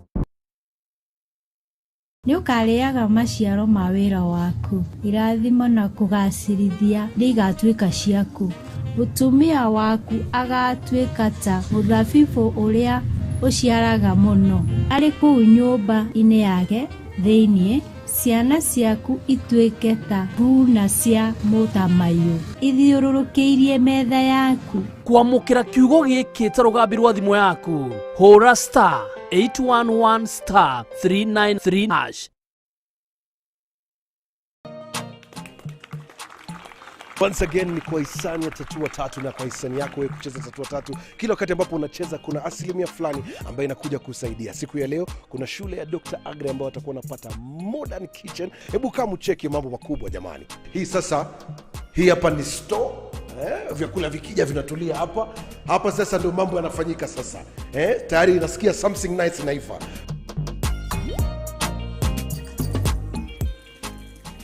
Nĩũkarĩaga maciaro ma wĩra waku. Irathimo na kũgacĩrithia nĩigatuĩka ciaku. Mũtumia waku agatuĩka ta mũthabibũ ũrĩa ũciaraga mũno. Arĩ kũu nyũmba-inĩ yake thĩinĩ, ciana ciaku ituĩke ta huna cia mũtamaiyũ ithiũrũrũkĩirie metha yaku. Kwamũkĩra kiugo gĩkĩ ta rũgambi rwa thimũ yaku, hũra *811*393#. Once again ni kwa hisani ya Tatua Tatu, na kwa hisani yako wewe kucheza Tatua Tatu kila wakati ambapo unacheza kuna asilimia fulani ambayo inakuja kusaidia. Siku ya leo kuna shule ya Dr. Agre ambao watakuwa wanapata modern kitchen. Hebu kama ucheki mambo makubwa jamani. Hii sasa, hii hapa ni store. Vyakula vikija vinatulia hapa. Hapa sasa ndio mambo yanafanyika sasa. Tayari nasikia something nice naifa.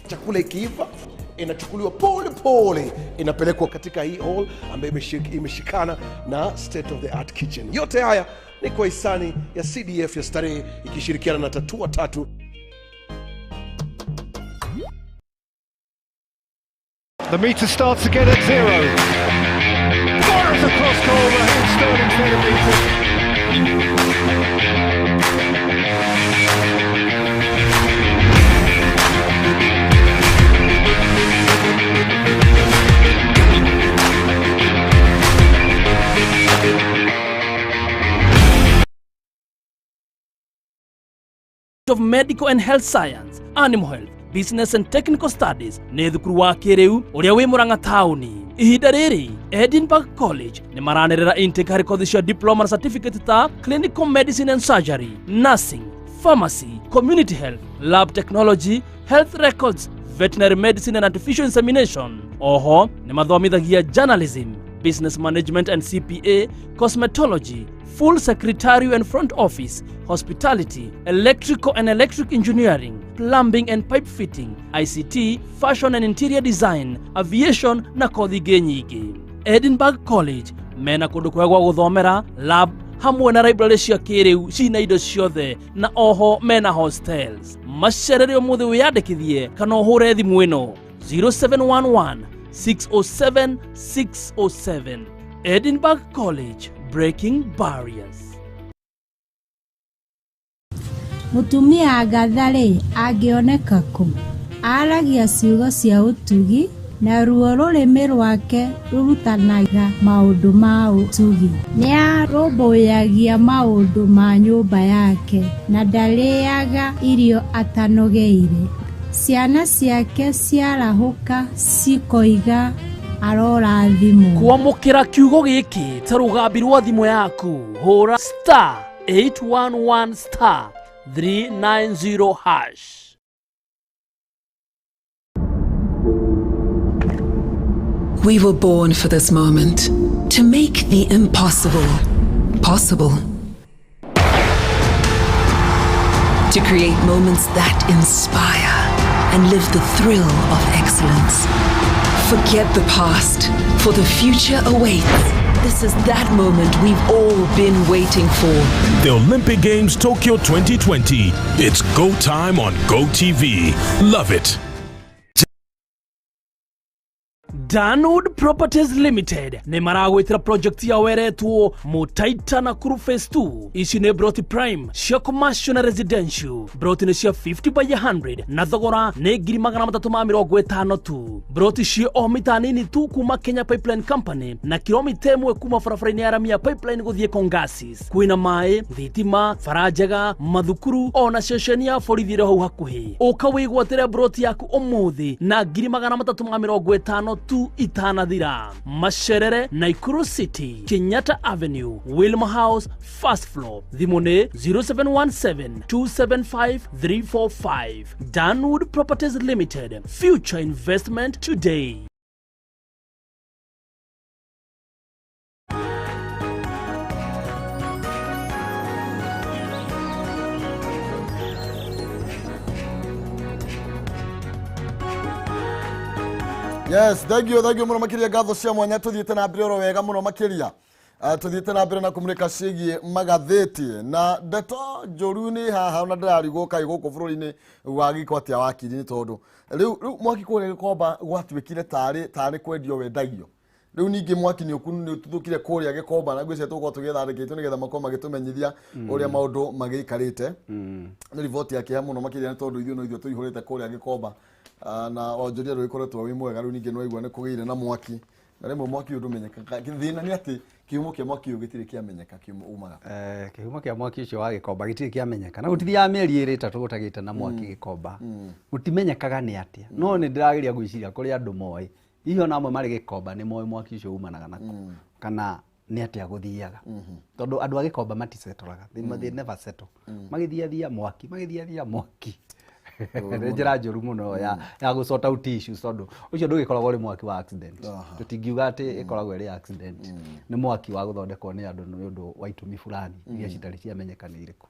Chakula ikiiva inachukuliwa pole pole inapelekwa katika hii hall ambayo imeshikana na state of the art kitchen. Yote haya ni kwa hisani ya CDF ya Starehe ikishirikiana na Tatua Tatu. The meter starts again at 0. Fires across goal, Raheem Sterling's centimetres. of Medical and Health Science, Animal Health, Business and Technical Studies nĩ thukuru wa kĩrĩu ũrĩa wĩ Murang'a taũni. Ihinda rĩrĩ Edinburgh College nĩ maranĩrĩra intake harĩ kothi cia diploma na certificate ta Clinical Medicine and Surgery, Nursing, Pharmacy, Community Health, Lab Technology, Health Records, Veterinary Medicine and Artificial Insemination. Oho nĩ mathomithagia Journalism, Business Management and CPA, Cosmetology, Full Secretarial and Front Office, Hospitality, Electrical and Electric Engineering, Plumbing and Pipe Fitting, ICT, Fashion and Interior Design, Aviation na kothi ingĩ nyingĩ. Edinburgh College mena kũndũ kwega gwa gũthomera, lab hamwe na library cia kĩrĩu cina indo ciothe, na oho mena hostels. Macerere ũmũthĩ wĩyandĩkithie kana ũhũre thimũ ĩno 0711 607 607. Edinburgh College, breaking barriers. Mũtumia Agatha-rĩ angĩoneka kũ? Aragia ciugo cia ũtugi na ruo rũrĩmĩ rwake rũrutanaga maũndũ ma ũtugi. Nĩarũmbũyagia maũndũ ma nyũmba yake na ndarĩaga irio atanogeire. Ciana ciake ciarahũka cikoiga arorathimwo. Kwamũkĩra kiugo gĩkĩ ta rũgambi rwa thimũ yaku, hũra *811*390#. We were born for this moment, to make the impossible possible. To create moments that inspire and live the thrill of excellence. Forget the past, for the future awaits. This is that moment we've all been waiting for. The Olympic Games Tokyo 2020. It's go time on GoTV. Love it. Danwood Properties Limited nĩ maragwĩtĩra project ya weretwo Mutaita Nakuru Phase 2. Ici nĩ broti prime cia commercial na residential. Broti nĩ cia 50 by 100 na thogora nĩ 350 tu. Broti cia o mita nini tu kuma Kenya Pipeline Company na kilomita 1 kuma barabara-inĩ ya Ramia Pipeline gũthiĩ Kongasis. Kwĩna maĩ, thitima, bara njega, mathukuru ona ceceni ya borithi ĩrĩ hau hakuhĩ. Ũka wĩgwatĩre broti yaku ũmũthĩ na 350 tu itanathira. Masherere, Nakuru City, Kenyatta Avenue, Wilma House, first floor. Thimũ nĩ 0717-275-345. Danwood Properties Limited. Future investment today. Yes, thank you muno makiria gatho cia mwanya tuthiite na mbere oro wega muno makiria. Tuthiite na mbere na kumurika cigie magatheti na ndeto njũru ni haha na ndararigwo kai guku bururi-ini wa giko atia wakiri ni tondu riu mwaki kure gikomba gwatwikire tari kwendio wendagio. Riu ningi mwaki ni okunu ni tuthukire kuria gikomba na ngwise tuko tugethandikitwo nigetha makoma gitumenyithia uria maundu magiikarite. Ni riboti yake muno makiria ni tondu ithuĩ tuihurite kuria gikomba. Na onjoria rwikoretwo wi mwega riu ningi no igwa ne kugire na mwaki na rimwe mwaki undumenyeka thina ni ati kiumo kia mwaki ugitire kiamenyeka kiumo umaga kiumo kia mwaki ucio wa gikomba gitire kiamenyeka na gutithia mieri 2 3 gutagite na mwaki gikomba gutimenyekaga ni atia no ni ndirageria gwiciria kuri andu moy hiyo namwe mari gikomba ni moy mwaki ucio umanaga nako kana ni atia guthiaga tondu andu a gikomba matisetoraga they never settle magithiathia mwaki njira njuru muno ya gucota out issues tondu ucio ndugikoragwo ri mwaki wa accident tutingiuga ati ikoragwo ri accident ni mwaki wa guthondekwo ni andu ni undu wa itumi fulani iria citari ciamenyekana iriku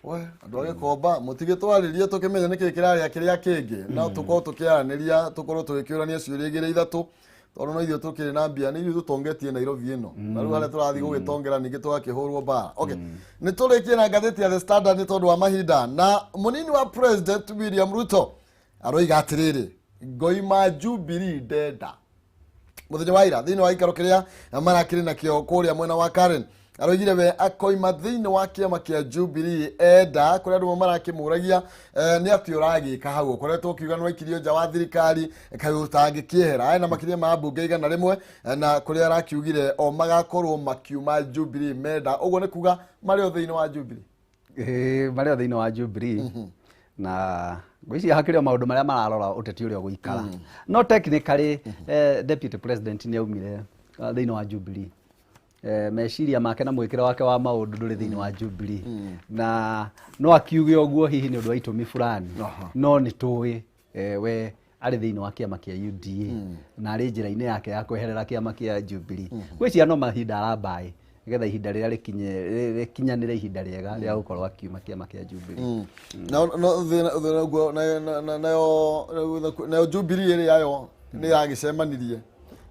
we andu a gikomba mutige twaririe tukimenya niki kiraria kiria kingi na tukorwo tukiaraniria tukorwo tugikiurania ciuria igiri ithatu tondu no ithuĩ tukiri na mbia ni ithuĩ tutongetie Nairobi ino na riu haria turathi gugitongera ningi tugakihurwo bara. Okay, ni turikie na ngatheti ya The Standard ni tondu wa mahinda na munini wa President William Ruto aroiga atiriri ngoima Jubilee ndenda muthenya wa ira thiini wa ikaro kiria marakiri na kio kuria mwena wa Karen aroigire we akoima thiini wa kiama kia Jubilee enda kuria andu marakimuragia ni ati uragika hau ukoretwo kiuga no ikirio nja wa thirikari kayutangikiehera na makiria ma bunge igana rimwe na kuria arakiugire o magakorwo makiuma Jubilee menda uguo ni kuga mario thiini wa Jubilee mario thiini wa Jubilee na gwiciria hakirio maundu maria mararora uteti uria guikara no technically deputy president ni aumire thiini wa Jubilee meciria make na mwikira wake wa maundu nduri thiini wa Jubilee na no akiuge oguo hihi ni undu wa itumi fulani no ni tuwi we ari thiini wa kiama kia UDA na ari njira-ini yake ya kweherera kiama kia Jubilee gwiciria no mahinda arabai nigetha ihinda riria rikinyanire ihinda riega ria gukorwo akiuma kiama kia Jubilee na Jubilee iri yayo ni yagicemanirie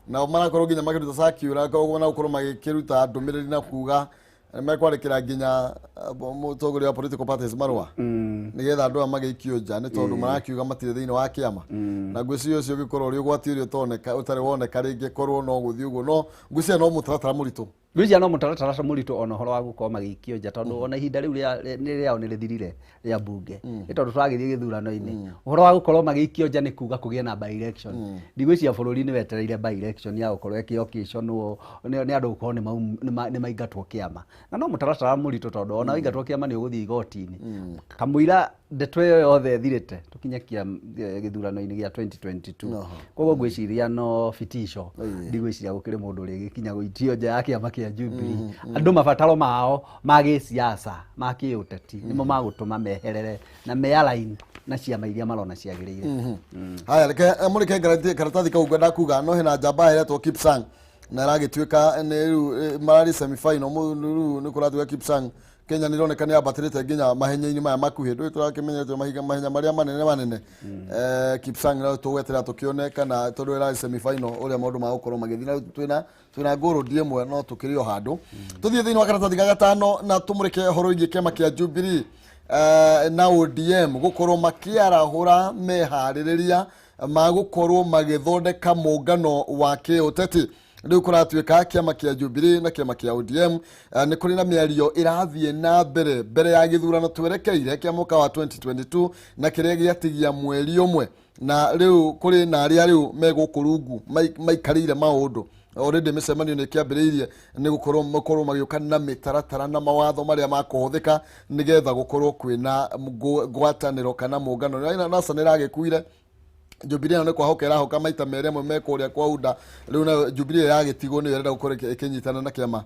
na marakorwo nginya magiruta sakiura koguo na gukorwo magikiruta ndumiriri na kuga mekwarikira nginya mutongoria wa political parties marwa nigetha andu a magikio nja ni tondu marakiuga matire thiini wa kiama na ngwiciria ucio gikorwo ri ugwati uri utoneka utari woneka ringi korwo no guthi uguo no ngwiciria no mutaratara muritu gwiciria no mutaratara muritu ona horo wa gukorwo magikio nja tondu ona ihinda riu riao ni rithirire ria bunge ni tondu turagithie githurano-ini horo wa gukorwo magikio nja ni kuga kugie na by election ndigwiciria bururi ni wetereire by election ya gukorwo eki occasion ni andu gukorwo ni maingatwo kiama na no mutaratara muritu tondu ona maingatwo kiama ni uguthii igoti-ini kamuira ndeto iyo yothe thirite tukinyakia githurano-ini gia 2022 koguo ngwiciria no fitisho ndigwiciria gukiri mundu uri gikinya guitio nja ya kiama kia Jubilee andu mabataro mao magi siasa maki uteti nimo magutuma meherere na mealain na ciama iria marona ciagirire haya reke amurike karatathi kau ngenda kuga no hena njamba iretwo Kipsang na ragituika riu marari semi final riu ni kuratuga Kipsang Kenya nironeka ni abatirite nginya mahenya-ini maya makuhi ndu turakimenyete mahenya maria manene Kipsang na tugwetera tukione kana tondu ira semi final uria maundu ma gukorwo magithina twina ngoro ndiemwe no tukirio handu tuthie thiini wa karatathi ga gatano na tumurike horo ingi kema kia Jubilee na ODM gukorwo makiarahura mehaririria magukorwo magithondeka mungano wa kiuteti riu kuratuika kiama kia Jubilee na kiama kia ODM ni kuri na miario irathie na mbere ya githurano twerekeire kia mwaka wa 2022 na kiria giatigia mweri umwe na riu kuri na aria riu megukurungu maikarire maundu already micemanio ni kiambiriirie ni gukorwo magioka na mitaratara na mawatho maria makuhuthika nigetha gukorwo kwina ngwataniro kana mungano nasa niragikuire Jubilee no kwa hokera hoka maita mere mwe mekuria kwa uda riu na Jubilee yagitigo ni yerenda gukorwo ikinyitana na kiama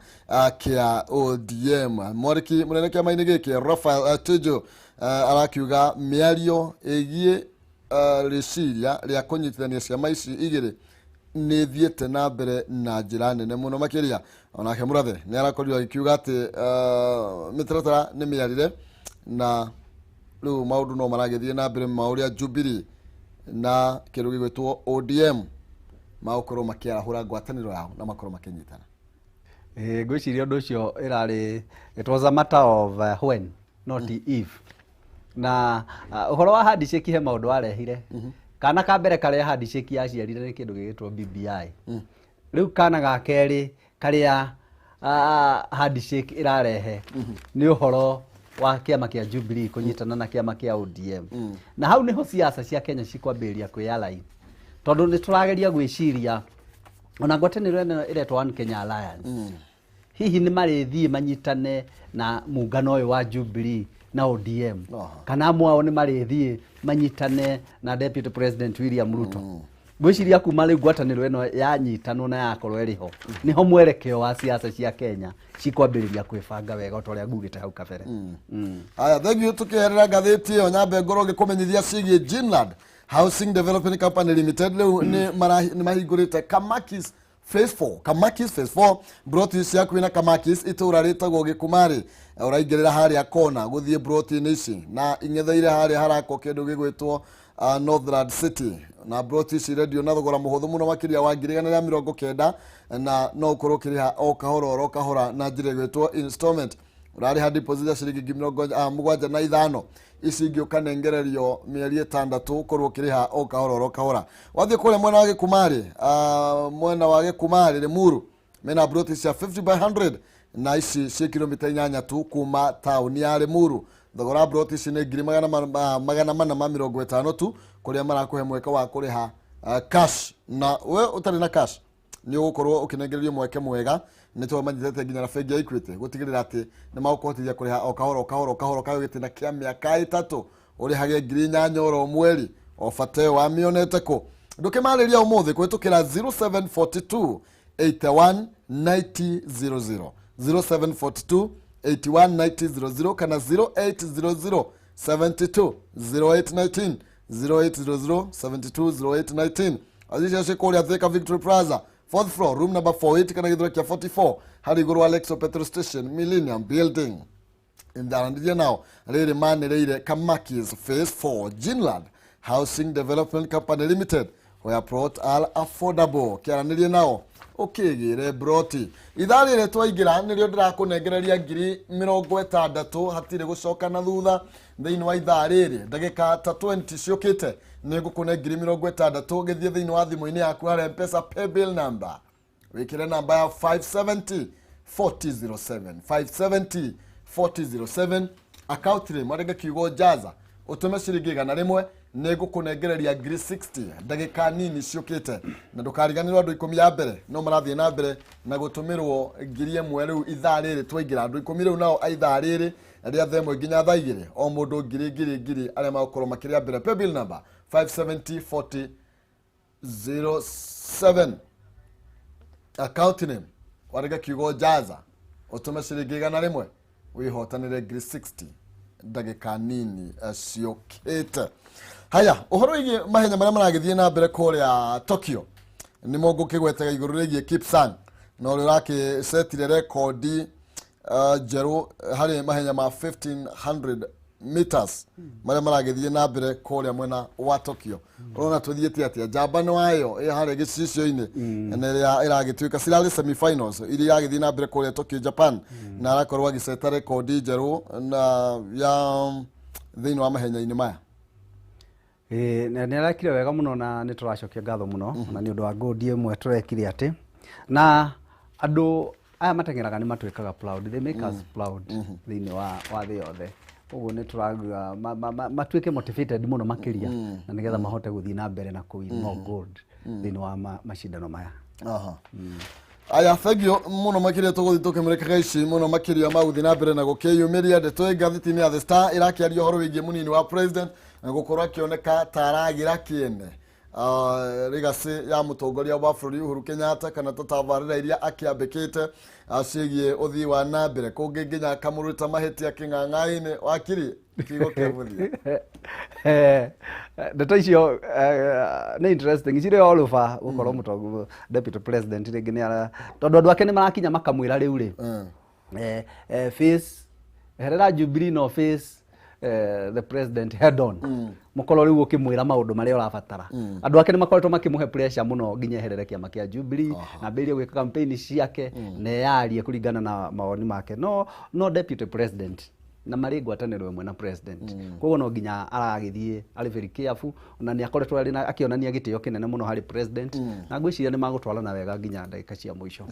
kia ODM Mwariki munene kiama ini giki Rafael Tuju arakiuga miario egie reciria ria kunyitithania ciama ici igiri ni thiete na mbere na njira nene muno makiria onake Murathe ni arakorirwo akiuga ati mitaratara ni miarire na riu maundu no maragithie na mbere mauria Jubilee na kirugi gwetwo ODM makorwo makiarahura ngwataniro yao na makorwo makinyitana gwiciria undu ucio irari it was a matter of when not if na uhoro wa handshake he maundu arehire kana ka mbere karia handshake yaciarire ni kindu gigitwo BBI riu kana ga keri karia handshake irarehe ni uhoro wa kiama kia Jubilee kunyitana na kiama kia ODM na hau niho siasa cia Kenya cikwambiria kwiyalai tondu ni turageria gwiciria ona ngwataniro ino iretwo One Kenya Alliance hihi ni marithie manyitane na muungano uyu wa Jubilee na ODM kana mwao ni marithie manyitane na Deputy President William Ruto gwiciria kuma riu ngwataniro ino yanyitanwo na yakorwo iriho niho mwerekeo wa siasa cia Kenya cikwambiriria kwibanga wega utoria ngugite hau kabere aya thank you tukiherera ngathiti yo nyambe ngoro gikumenyithia cigie Jinland Housing Development Company Limited riu ni mahingurite Kamakis Phase 4 Kamakis Phase 4 broti cia kwina Kamakis itura ritagwo Gikumari uraingirira haria kona guthie broti nici na ingetheire haria harako kindu gigwitwo Northland City na broti ci radio na thogora muhuthu muno makiria wa 190 na no ukorwo kiriha o kahora na njire gwitwo installment urari ha deposit ya ciringi 75 ici ingĩ ukanengererio mieri 6 ukorwo kiriha o kahora wathie kule mwena wa Gikumari Limuru mena broti cia 50 by 100 na ici cia kilomita 8 tu kuma town ya Limuru thogora broti ici ni 450 tu kuria marakuhe mweke wa kuriha cash na we utari na cash ni ukorwo ukinengererio mweke mwega ni to manyitete nginya na bengi ya Equity gutigirira ati ni magukohotithia kuriha o kahoro kayo gitina kia miaka 3 uri hage ngiri 8 oro mweri o fateo wa mionete ko ndukimariria umuthi kwitukira 0742 81 9000 0742 81 9000 kana 0800 72 0819 0800 72 0819 azisha shikoria Thika Victory Plaza 4th floor room number 48 kana githura kia 44 hari guru Alexo petrol station Millennium building in Darandia now rere manereire Kamakis Phase 4 Jinland Housing Development Company Limited where brought all affordable kiaranirie nao ukigire broti ithari re twaigira nirio ndirakunengereria ngiri 60 hatire gucoka na thutha thiini wa ithari ri ndagika ta 20 ciukite ningukune ngiri 60 githie thiini wa thimu-ini yaku hari M-Pesa paybill number wikire namba ya 570 4007 570 4007 account name marenge kiugo jaza utume ciringi 100 nigukunengereria ngiri 60 ndagika nini ciukite na ndukariganirwo andu 10 ya mbere no marathie na mbere na gutumirwo ngiri 1 riu ithari ri twaigira andu 10 riu nao aithari ri ria themwe nginya thaa igiri o mundu ngiri aria magukorwo makiria mbere paybill number 570 4007 account name warega kiugo jaza utume ciringi 100 wihotanire ngiri 60 ndagika nini ciukite haya uhoro igi mahenya maria maragithie na mbere kuria Tokyo ni mongo kigwetega iguru rigie Kipsang no rake setire rekodi jeru hari mahenya ma 1500 meters maria maragithie na mbere kuria mwena wa Tokyo urona tuthiete atia jabano ayo hari gicicio-ini ene iragituika silale semi-finals ili yagithie na mbere kuria Tokyo Japan na arakorwo agiseta rekodi jeru na ya thini wa mahenya-ini maya nä arekire wega muno na nä tå racokia ngatho muno na nä å ndå wa ngåndi ĩmwe tũrekire atä na andå aya mateng'eraga nĩ matuĩkaga proud, they make us proud thĩinĩ wa thĩ yothe ũguo nĩ tũraga matuĩke motivated muno makĩria na nĩgetha mahote gũthiĩ na mbere na kũwin more gold thĩinĩ wa macindano maya. Aya thegio muno makiria tuguthi tukimurekaga ici muno makiria mauthi na mbere na gukiyumiria ndeto ngathiti-ini ya The Star irakiaria horo wigie munini wa president na gukorwo akioneka taragira kiene legacy ya mutongoria wa bũrũri Uhuru Kenyatta kana tatabarĩra iria akiambĩkĩte acigie uthii wa na mbere kũngĩ nginya akamũruta mahĩtia kĩng'ang'a-inĩ wakiri kiugo kĩa mũthia ndeto icio nĩ interesting icirĩ all over gũkorwo mũtongoria deputy president rĩngĩ nĩ tondũ andũ ake nĩ marakinya makamwĩra rĩu rĩ face herera Jubilee no face the president head on mukorwo riu ukimwira maundu maria urabatara andu ake ni makoretwo makimuhe pressure muno nginya eherere kiama kia Jubilee na mbere gwika campaign ciake na yarie kuringana na mawoni make no deputy president na mari ngwatanĩro ĩmwe na president koguo no nginya aragithie ari very careful na ni akoretwo ari na akionania gitio kinene muno hari president na ngwiciria ni magutwarana wega nginya ndagika cia muico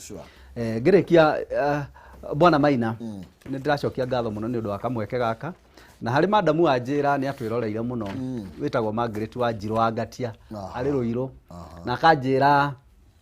ngirikia bwana Maina ni ndiracokia ngatho muno ni undu wa kamweke gaka na hari madamu anjira ni atwiroreire muno witagwo Margaret Wanjiru wa Ngatia ari Ruiru na kanjira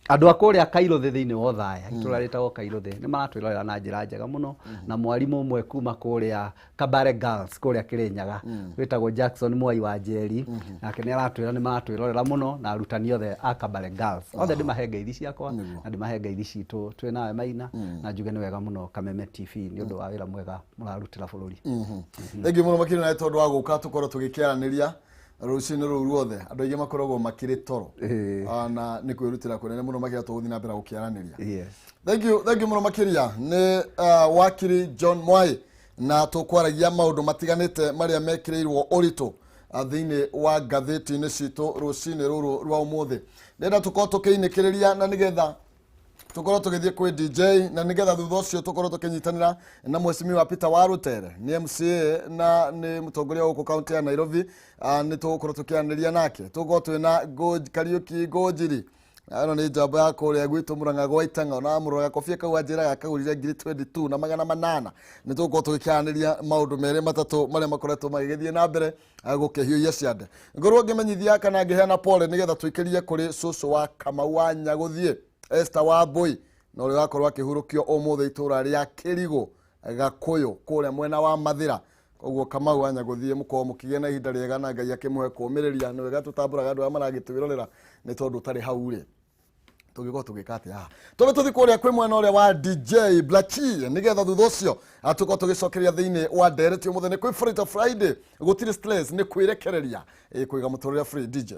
andu akuria Kairothe thiini wa Othaya itura ritagwo Kairothe ni maratwirorera na njira njega muno na mwarimu umwe kuma kuria Kabare Girls kuria Kirinyaga witagwo Jackson Mwai wa Njeri nake ni aratwira ni maratwirorera muno na arutani othe a Kabare Girls othe ndimahenga ithi ciakwa na ndimahenga ithi citu twi nawe Maina na njuge ni wega muno Kameme TV ni undu wa wira mwega murarutira bururi thengi muno makiri na tondu wa guka tukorwo tugikiaraniria rucini ruu ruothe andu aingi makoragwo makiri toro na ni kwirutira kunene muno makira tuguthi na mbere gukiaraniria thank you muno makiria ni wakiri John Mwai na tukwaragia maundu matiganite maria mekirirwo uritu thiini wa ngathĩti-inĩ citũ rucini ruru rwa umuthi ndenda tukorwo tukiinikiriria na nigetha tukorwo tugithie kwi DJ na nigetha thutha ucio tukorwo tukinyitanira na mwecimiwa Peter Warutere ni MCA na ni mutongoria wa kaunti ya Nairobi ni tugukorwo tukianiria nake tukorwo twina Kariuki Ngũnjiri ano ni njamba ya kuria gwitu Murang'a gwa Itang'a na Mũrũga kobia kau anjiraga kagurire 22 na 800 ni tugukorwo tukianiria maundu mere matatu maria makoretwo magithie na mbere gukihiuia ciande ngorwo ngimenyithia kana ngiheana pole nigetha tuikirie kuri cucu wa Kamau wa Nyaguthie Esther Wambui na uri wakorwo akihurukio umuthi itura ria Kirigo Gakuyu kuria mwena wa Mathira koguo Kamau wa Nyaguthie mukorwo mukigia na ihinda riega na Ngai akimuhe kumiriria ni wega tutamburaga andu maragitwirorera ni tondu tari hau ri tugikorwo tugikate tobe tuthi kuria kwi mwena uria wa DJ Blackie nigetha thutha ucio atukorwo tugicokeria thiini wa direct umuthi ni kwi Friday gutiri stress ni kwirekereria kwiga muturire free DJ